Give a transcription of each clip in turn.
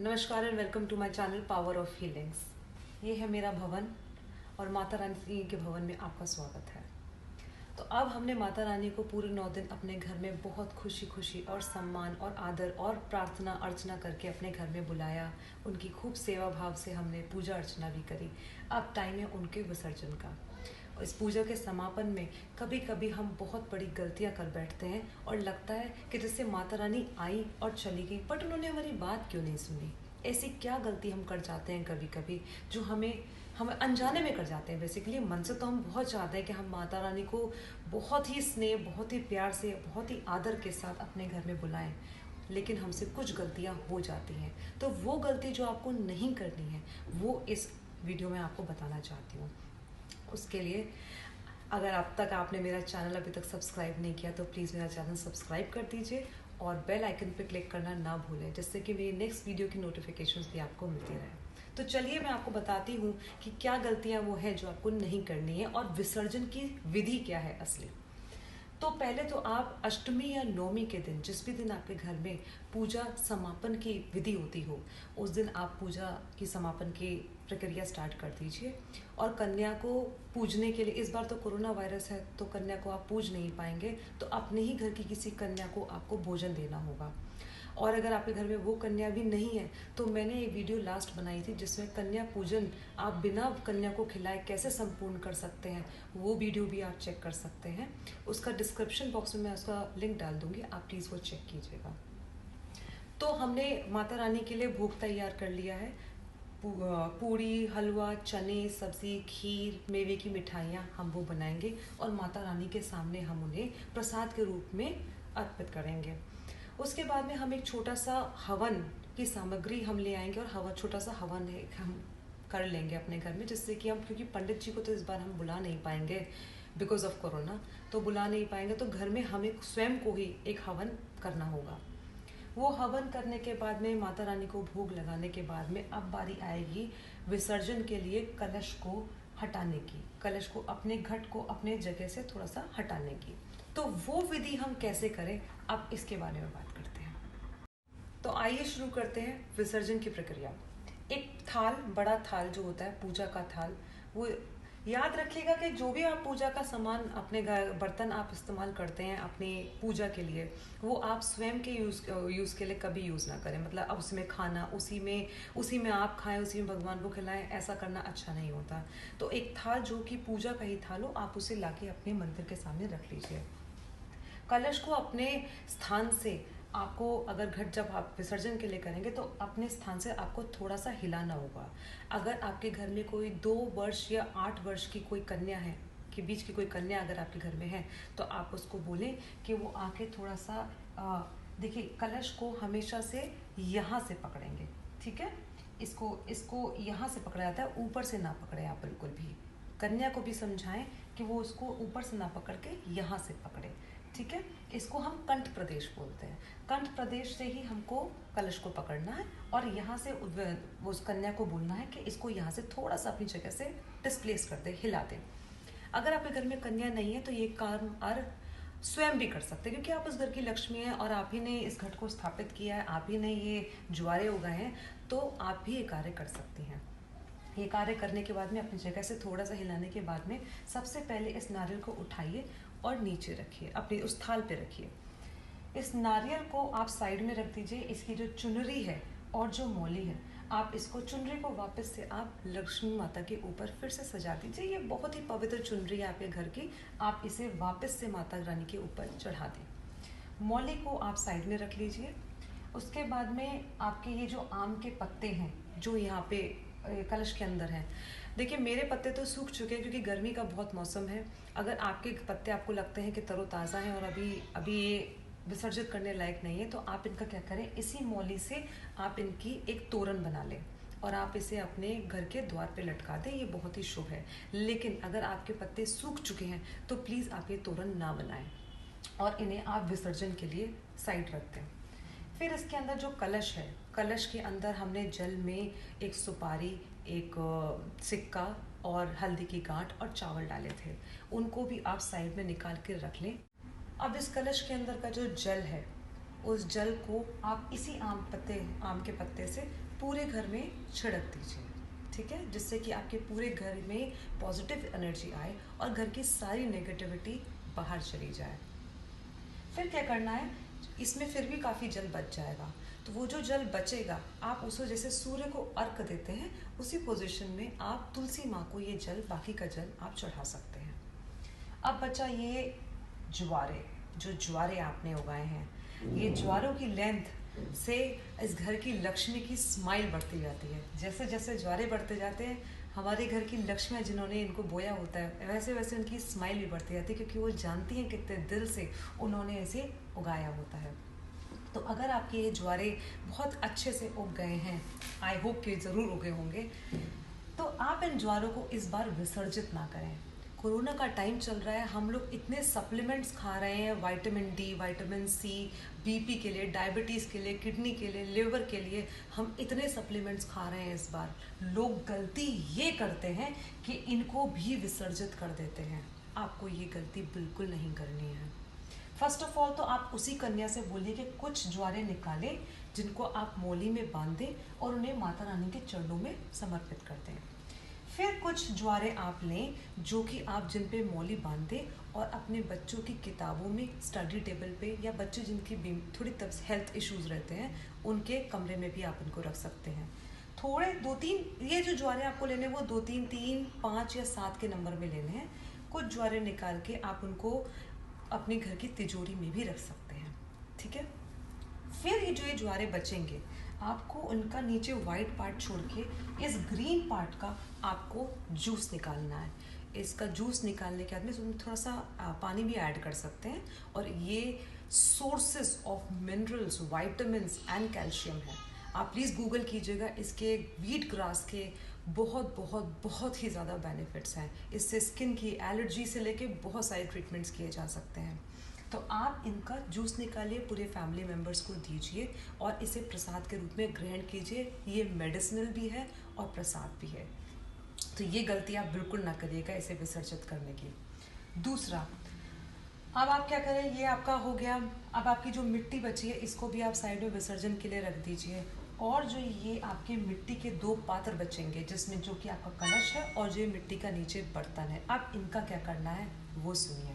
नमस्कार and welcome to my channel power of feelings. ये है मेरा भवन और माता रानी के भवन में आपका स्वागत है। तो अब हमने माता रानी को पूरे 9 दिन अपने घर में बहुत खुशी खुशी और सम्मान और आदर और प्रार्थना अर्चना करके अपने घर में बुलाया। उनकी खूब सेवा भाव से हमने पूजा अर्चना भी करी। अब टाइम है उनके विसर्जन का। इस पूजा के समापन में कभी कभी हम बहुत बड़ी गलतियां कर बैठते हैं और लगता है कि जैसे माता रानी आई और चली गई, बट उन्होंने हमारी बात क्यों नहीं सुनी। ऐसी क्या गलती हम कर जाते हैं कभी कभी जो हमें अनजाने में कर जाते हैं। बेसिकली मन से तो हम बहुत चाहते हैं कि हम माता रानी को बहुत ही स्नेह, बहुत ही प्यार से, बहुत ही आदर के साथ अपने घर में बुलाएं, लेकिन हमसे कुछ गलतियां हो जाती हैं। तो वो गलती जो आपको नहीं करनी है वो इस वीडियो में आपको बताना चाहती हूँ। उसके लिए अगर अब तक आपने मेरा चैनल अभी तक सब्सक्राइब नहीं किया तो प्लीज़ मेरा चैनल सब्सक्राइब कर दीजिए और बेल आइकन पर क्लिक करना ना भूलें, जिससे कि मेरी नेक्स्ट वीडियो की नोटिफिकेशंस भी आपको मिलती रहे। तो चलिए मैं आपको बताती हूँ कि क्या गलतियाँ वो हैं जो आपको नहीं करनी है और विसर्जन की विधि क्या है असली। तो पहले तो आप अष्टमी या नवमी के दिन, जिस भी दिन आपके घर में पूजा समापन की विधि होती हो, उस दिन आप पूजा की समापन की प्रक्रिया स्टार्ट कर दीजिए। और कन्या को पूजने के लिए, इस बार तो कोरोना वायरस है तो कन्या को आप पूज नहीं पाएंगे, तो अपने ही घर की किसी कन्या को आपको भोजन देना होगा। और अगर आपके घर में वो कन्या भी नहीं है तो मैंने एक वीडियो लास्ट बनाई थी जिसमें कन्या पूजन आप बिना कन्या को खिलाए कैसे संपूर्ण कर सकते हैं, वो वीडियो भी आप चेक कर सकते हैं। उसका डिस्क्रिप्शन बॉक्स में मैं उसका लिंक डाल दूंगी, आप प्लीज़ वो चेक कीजिएगा। तो हमने माता रानी के लिए भोग तैयार कर लिया है। पूड़ी, हलवा, चने, सब्जी, खीर, मेवे की मिठाइयाँ हम वो बनाएंगे और माता रानी के सामने हम उन्हें प्रसाद के रूप में अर्पित करेंगे। उसके बाद में हम एक छोटा सा हवन की सामग्री हम ले आएंगे और छोटा सा हवन है हम कर लेंगे अपने घर में, जिससे कि हम, क्योंकि पंडित जी को तो इस बार हम बुला नहीं पाएंगे बिकॉज ऑफ कोरोना, तो बुला नहीं पाएंगे, तो घर में हमें स्वयं को ही एक हवन करना होगा। वो हवन करने के बाद में माता रानी को भोग लगाने के बाद में अब बारी आएगी विसर्जन के लिए कलश को हटाने की, कलश को, अपने घट को अपने जगह से थोड़ा सा हटाने की। तो वो विधि हम कैसे करें, अब इसके बारे में बात करते हैं। तो आइए शुरू करते हैं विसर्जन की प्रक्रिया। एक थाल, बड़ा थाल जो होता है पूजा का थाल, वो याद रखिएगा कि जो भी आप पूजा का सामान, अपने बर्तन आप इस्तेमाल करते हैं अपनी पूजा के लिए, वो आप स्वयं के यूज़ के लिए कभी यूज़ ना करें। मतलब अब उसमें खाना, उसी में आप खाएं, उसी में भगवान को खिलाएं, ऐसा करना अच्छा नहीं होता। तो एक थाल जो कि पूजा का ही थाल हो, आप उसे लाके अपने मंदिर के सामने रख लीजिए। कलश को अपने स्थान से आपको, अगर घट जब आप विसर्जन के लिए करेंगे तो अपने स्थान से आपको थोड़ा सा हिलाना होगा। अगर आपके घर में कोई 2 वर्ष या 8 वर्ष की कोई कन्या है, के बीच की कोई कन्या अगर आपके घर में है, तो आप उसको बोलें कि वो आके थोड़ा सा, देखिए कलश को हमेशा से यहाँ से पकड़ेंगे, ठीक है। इसको यहाँ से पकड़ा जाता है, ऊपर से ना पकड़े आप बिल्कुल भी। कन्या को भी समझाएं कि वो उसको ऊपर से ना पकड़ के यहाँ से पकड़े, ठीक है। इसको हम कंठ प्रदेश बोलते हैं। कंठ प्रदेश से ही हमको कलश को पकड़ना है और यहाँ से उस कन्या को बोलना है कि इसको यहाँ से थोड़ा सा अपनी जगह से डिस्प्लेस कर दे, हिला दे। अगर आपके घर में कन्या नहीं है तो ये काम और स्वयं भी कर सकते हैं, क्योंकि आप उस घर की लक्ष्मी हैं और आप ही ने इस घट को स्थापित किया है, आप ही ने ये ज्वारे उगाए हैं, तो आप भी ये कार्य कर सकती हैं। ये कार्य करने के बाद में अपनी जगह से थोड़ा सा हिलाने के बाद में सबसे पहले इस नारियल को उठाइए और नीचे रखिए, अपनी उस थाल पे रखिए। इस नारियल को आप साइड में रख दीजिए। इसकी जो चुनरी है और जो मौली है, आप इसको, चुनरी को वापस से आप लक्ष्मी माता के ऊपर फिर से सजा दीजिए। ये बहुत ही पवित्र चुनरी है आपके घर की, आप इसे वापस से माता रानी के ऊपर चढ़ा दें। मौली को आप साइड में रख लीजिए। उसके बाद में आपके ये जो आम के पत्ते हैं जो यहाँ पे कलश के अंदर हैं, देखिए मेरे पत्ते तो सूख चुके हैं क्योंकि गर्मी का बहुत मौसम है। अगर आपके पत्ते आपको लगते हैं कि तरोताज़ा हैं और अभी ये विसर्जित करने लायक नहीं है, तो आप इनका क्या करें, इसी मौली से आप इनकी एक तोरण बना लें और आप इसे अपने घर के द्वार पे लटका दें। ये बहुत ही शुभ है। लेकिन अगर आपके पत्ते सूख चुके हैं तो प्लीज़ आप ये तोरण ना बनाएं और इन्हें आप विसर्जन के लिए साइड रख दें। फिर इसके अंदर जो कलश है, कलश के अंदर हमने जल में एक सुपारी, एक सिक्का और हल्दी की गांठ और चावल डाले थे, उनको भी आप साइड में निकाल के रख लें। अब इस कलश के अंदर का जो जल है उस जल को आप इसी आम के पत्ते से पूरे घर में छिड़क दीजिए, ठीक है, जिससे कि आपके पूरे घर में पॉजिटिव एनर्जी आए और घर की सारी नेगेटिविटी बाहर चली जाए। फिर क्या करना है, इसमें फिर भी काफ़ी जल बच जाएगा, तो वो जो जल बचेगा आप उसको जैसे सूर्य को अर्घ देते हैं उसी पोजीशन में आप तुलसी माँ को ये जल, बाकी का जल आप चढ़ा सकते हैं। अब बचा ये ज्वारे, जो ज्वारे आपने उगाए हैं, ये ज्वारों की लेंथ से इस घर की लक्ष्मी की स्माइल बढ़ती जाती है। जैसे जैसे ज्वारे बढ़ते जाते हैं, हमारे घर की लक्ष्मियाँ जिन्होंने इनको बोया होता है, वैसे वैसे उनकी स्माइल भी बढ़ती जाती है, क्योंकि वो जानती हैं कितने दिल से उन्होंने इसे उगाया होता है। तो अगर आपके ये ज्वारे बहुत अच्छे से उग गए हैं, आई होप कि ज़रूर उगे होंगे, तो आप इन ज्वारों को इस बार विसर्जित ना करें। कोरोना का टाइम चल रहा है, हम लोग इतने सप्लीमेंट्स खा रहे हैं, vitamin D, vitamin C, BP के लिए, डायबिटीज़ के लिए, किडनी के लिए, लिवर के लिए, हम इतने सप्लीमेंट्स खा रहे हैं। इस बार लोग गलती ये करते हैं कि इनको भी विसर्जित कर देते हैं। आपको ये गलती बिल्कुल नहीं करनी है। फर्स्ट ऑफ ऑल तो आप उसी कन्या से बोलिए कि कुछ ज्वारे निकालें जिनको आप मोली में बांध दें और उन्हें माता रानी के चरणों में समर्पित कर दें। फिर कुछ ज्वारे आप लें जो कि आप जिन पे मौली बांध दें और अपने बच्चों की किताबों में, स्टडी टेबल पे, या बच्चे जिनकी थोड़ी हेल्थ इश्यूज रहते हैं उनके कमरे में भी आप इनको रख सकते हैं। थोड़े 2-3 ये जो ज्वारे आपको लेने वो 2-3, 3, 5 या 7 के नंबर में लेने हैं। कुछ ज्वारे निकाल के आप उनको अपने घर की तिजोरी में भी रख सकते हैं, ठीक है। फिर ये जो ये ज्वारे बचेंगे, आपको उनका नीचे वाइट पार्ट छोड़ के इस ग्रीन पार्ट का आपको जूस निकालना है। इसका जूस निकालने के बाद में उसमें थोड़ा सा पानी भी ऐड कर सकते हैं, और ये sources of minerals, vitamins and calcium है। आप प्लीज़ गूगल कीजिएगा, इसके व्हीट ग्रास के बहुत बहुत बहुत ही ज़्यादा बेनिफिट्स हैं। इससे स्किन की एलर्जी से लेके बहुत सारे ट्रीटमेंट्स किए जा सकते हैं। तो आप इनका जूस निकालिए, पूरे फैमिली मेम्बर्स को दीजिए और इसे प्रसाद के रूप में ग्रहण कीजिए। ये मेडिसिनल भी है और प्रसाद भी है, तो ये गलती आप बिल्कुल ना करिएगा इसे विसर्जित करने की। दूसरा, अब आप क्या करें, ये आपका हो गया। अब आपकी जो मिट्टी बची है इसको भी आप साइड में विसर्जन के लिए रख दीजिए। और जो ये आपके मिट्टी के 2 पात्र बचेंगे, जिसमें जो कि आपका कलश है और जो ये मिट्टी का नीचे बर्तन है, अब इनका क्या करना है वो सुनिए।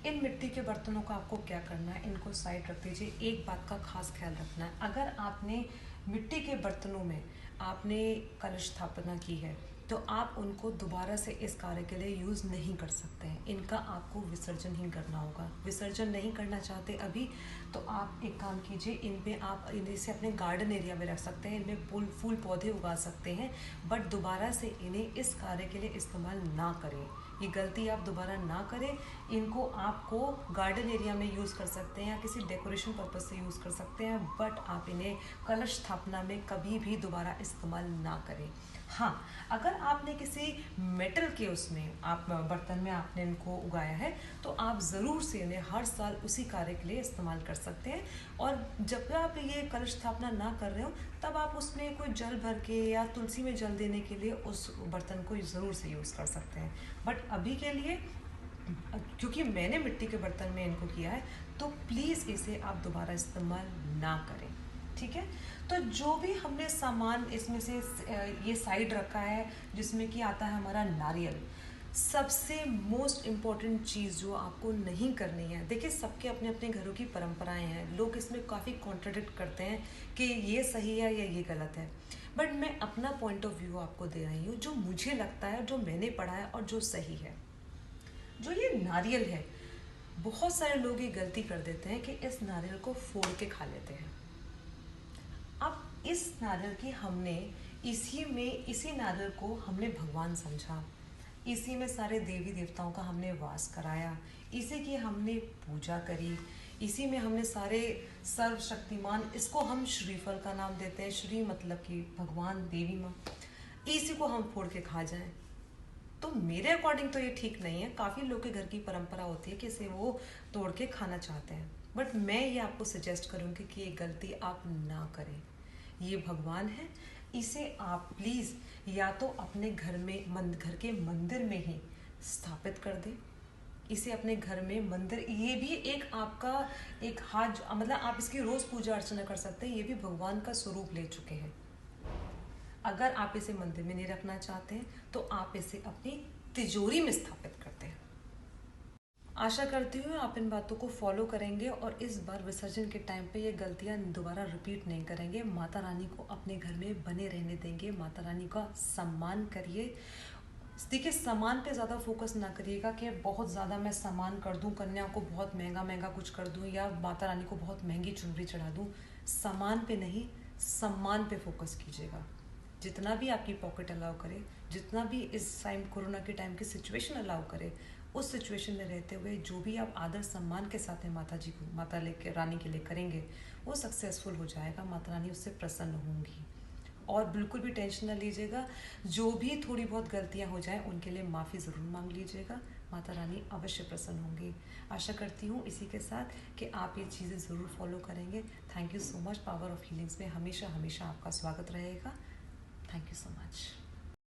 इन मिट्टी के बर्तनों का आपको क्या करना है, इनको साइड रख दीजिए। एक बात का खास ख्याल रखना है, अगर आपने मिट्टी के बर्तनों में आपने कलश स्थापना की है तो आप उनको दोबारा से इस कार्य के लिए यूज़ नहीं कर सकते हैं। इनका आपको विसर्जन ही करना होगा। विसर्जन नहीं करना चाहते अभी, तो आप एक काम कीजिए, इन पे आप इसे अपने गार्डन एरिया में रख सकते हैं, इनमें फूल पौधे उगा सकते हैं, बट दोबारा से इन्हें इस कार्य के लिए इस्तेमाल ना करें। ये गलती आप दोबारा ना करें। इनको आपको गार्डन एरिया में यूज़ कर सकते हैं या किसी डेकोरेशन पर्पज़ से यूज़ कर सकते हैं, बट आप इन्हें कलश स्थापना में कभी भी दोबारा इस्तेमाल ना करें। हाँ, अगर आपने किसी मेटल के उसमें आप बर्तन में आपने इनको उगाया है तो आप ज़रूर से इन्हें हर साल उसी कार्य के लिए इस्तेमाल कर सकते हैं। और जब आप ये कलश स्थापना ना कर रहे हो तब आप उसमें कोई जल भर के या तुलसी में जल देने के लिए उस बर्तन को ज़रूर से यूज़ कर सकते हैं। बट अभी के लिए, क्योंकि मैंने मिट्टी के बर्तन में इनको किया है, तो प्लीज़ इसे आप दोबारा इस्तेमाल ना करें, ठीक है। तो जो भी हमने सामान इसमें से ये साइड रखा है, जिसमें कि आता है हमारा नारियल। सबसे मोस्ट इम्पॉर्टेंट चीज़ जो आपको नहीं करनी है, देखिए सबके अपने अपने घरों की परंपराएं हैं, लोग इसमें काफ़ी कॉन्ट्रडिक्ट करते हैं कि ये सही है या ये गलत है, बट मैं अपना पॉइंट ऑफ व्यू आपको दे रही हूँ, जो मुझे लगता है, जो मैंने पढ़ा है और जो सही है। जो ये नारियल है, बहुत सारे लोग ये गलती कर देते हैं कि इस नारियल को फोड़ के खा लेते हैं। अब इस नारियल की हमने इसी नारियल को हमने भगवान समझा, इसी में सारे देवी देवताओं का हमने वास कराया, इसी की हमने पूजा करी, इसी में हमने सारे सर्वशक्तिमान, इसको हम श्रीफल का नाम देते हैं, श्री मतलब कि भगवान, देवी माँ, इसी को हम फोड़ के खा जाएं, तो मेरे अकॉर्डिंग तो ये ठीक नहीं है। काफ़ी लोग के घर की परंपरा होती है कि इसे वो तोड़ के खाना चाहते हैं, बट मैं ये आपको सजेस्ट करूँगी कि ये गलती आप ना करें। ये भगवान है, इसे आप प्लीज़ या तो अपने घर के मंदिर में ही स्थापित कर दें, इसे अपने घर में मंदिर, ये भी एक आपका एक हाथ, मतलब आप इसकी रोज पूजा अर्चना कर सकते हैं, ये भी भगवान का स्वरूप ले चुके हैं। अगर आप इसे मंदिर में नहीं रखना चाहते हैं तो आप इसे अपनी तिजोरी में स्थापित करते हैं। आशा करती हूँ आप इन बातों को फॉलो करेंगे और इस बार विसर्जन के टाइम पे ये गलतियाँ दोबारा रिपीट नहीं करेंगे। माता रानी को अपने घर में बने रहने देंगे, माता रानी का सम्मान करिए। देखिए, सामान पे ज़्यादा फोकस ना करिएगा कि बहुत ज़्यादा मैं सामान कर दूं, कन्या को बहुत महंगा महंगा कुछ कर दूं या माता रानी को बहुत महंगी चुनरी चढ़ा दूं। सामान पे नहीं, सम्मान पे फोकस कीजिएगा। जितना भी आपकी पॉकेट अलाउ करे, जितना भी इस टाइम कोरोना के टाइम की सिचुएशन अलाउ करे, उस सिचुएशन में रहते हुए जो भी आप आदर सम्मान के साथ में माता जी को, माता लेके रानी के लिए करेंगे, वो सक्सेसफुल हो जाएगा। माता रानी उससे प्रसन्न होंगी। और बिल्कुल भी टेंशन ना लीजिएगा, जो भी थोड़ी बहुत गलतियां हो जाएं उनके लिए माफ़ी ज़रूर मांग लीजिएगा। माता रानी अवश्य प्रसन्न होंगी। आशा करती हूँ इसी के साथ कि आप ये चीज़ें ज़रूर फॉलो करेंगे। Thank you so much. Power of healings में हमेशा हमेशा आपका स्वागत रहेगा। Thank you so much.